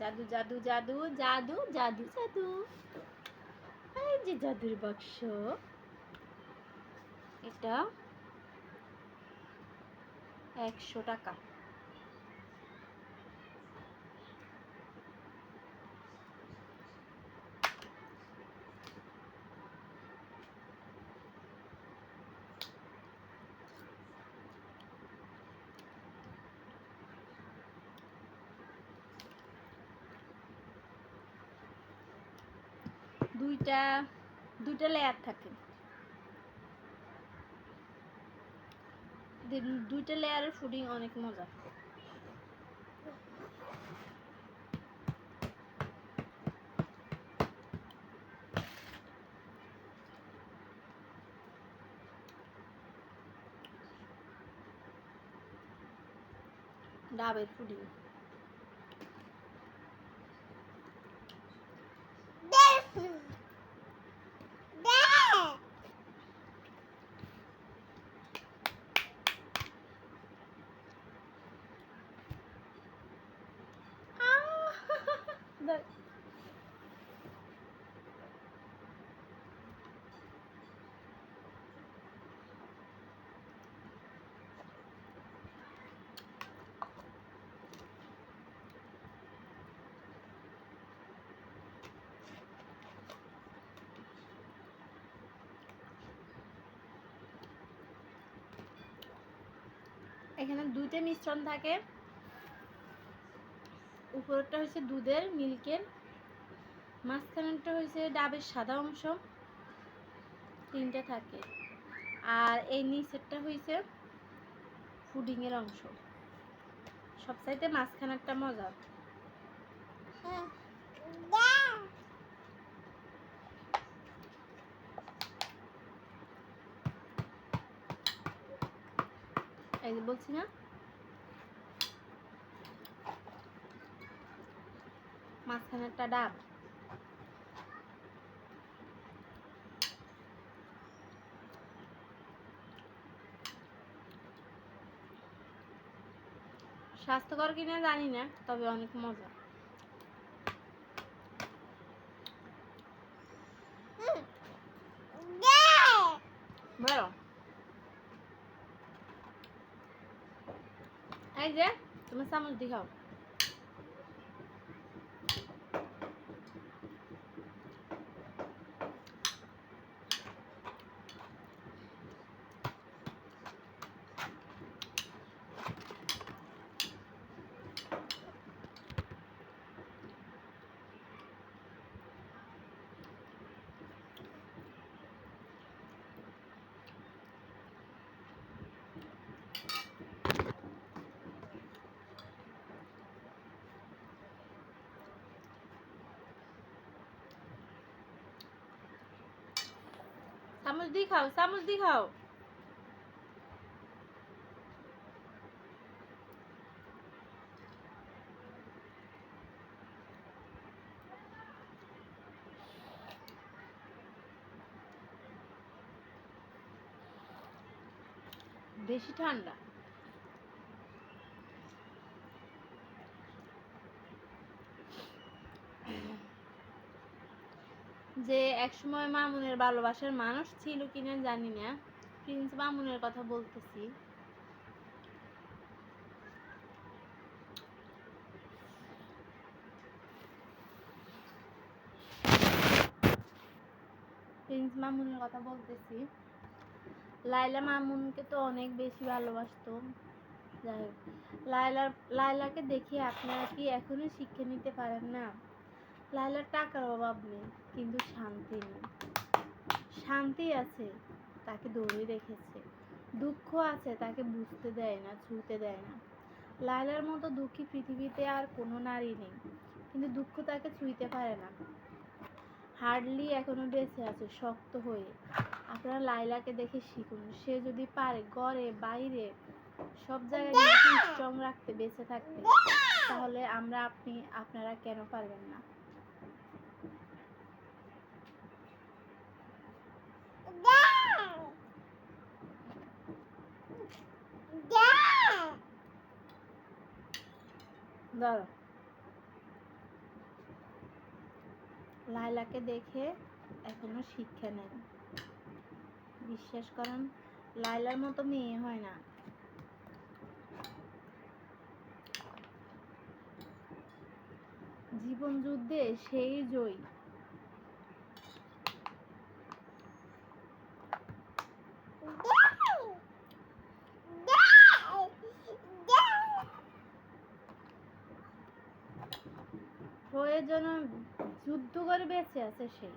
জাদু জাদু জাদু জাদু জাদু জাদু, এই যে জাদুর বাক্স, এটা 100 টাকা। দুইটা লেয়ার থাকে, দুইটা লেয়ারের ফুডিং অনেক মজা। ডাবের ফুডিং এখানে দুইটা মিশ্রণ থাকে, উপরেরটা হচ্ছে দুধের মিল্কের, মাঝখানেরটা হচ্ছে ডাবের সাদা অংশ, তিনটা থাকে, আর এই নিচেরটা হচ্ছে পুডিং এর অংশ। সবচাইতে মাঝখানেরটা মজা। এই যে বলছি না, মাঝখানেরটা ডাব। স্বাস্থ্যকর কিনা জানি না, তবে অনেক মজা। বলো, এই যে তুমি চামচ দিয়ে খাও। চামচ দিয়ে খাও, চামচ দিয়ে খাও। বেশি ঠান্ডা। যে একসময় মামুনের ভালোবাসার মানুষ ছিল কিনা জানি না, প্রিন্স মামুনের কথা বলতেছি। প্রিন্স মামুনের কথা বলতেছি। লাইলা মামুনকে তো অনেক বেশি ভালোবাসতো। যাই হোক, লাইলাকে দেখে আপনারা কি এখনো শিক্ষা নিতে পারেন না? লাইলার টাকার অভাব নেই, কিন্তু শান্তি নেই। শান্তি আছে, তাকে ধরে রেখেছে। দুঃখ আছে, তাকে বুঝতে দেয় না, ছুঁতে দেয় না। লাইলার মতো দুঃখী পৃথিবীতে আর কোনো নারী নেই, কিন্তু দুঃখ তাকে ছুঁইতে পারে না। হার্ডলি এখনো বেঁচে আছে শক্ত হয়ে। আপনারা লাইলাকে দেখে শিখুন। সে যদি পারে ঘরে বাইরে সব জায়গায় নিজেকে স্ট্রং রাখতে, বেঁচে থাকতে, তাহলে আপনারা কেন পারবেন না? দাঁড়াও। লায়লাকে দেখে এখনো শিক্ষা নেন। বিশ্বাস করেন, লায়লার মতো মেয়ে হয় না। জীবন যুদ্ধে সেই জয়ী। প্রয়োজনে যুদ্ধ করে বেঁচে আছে সে।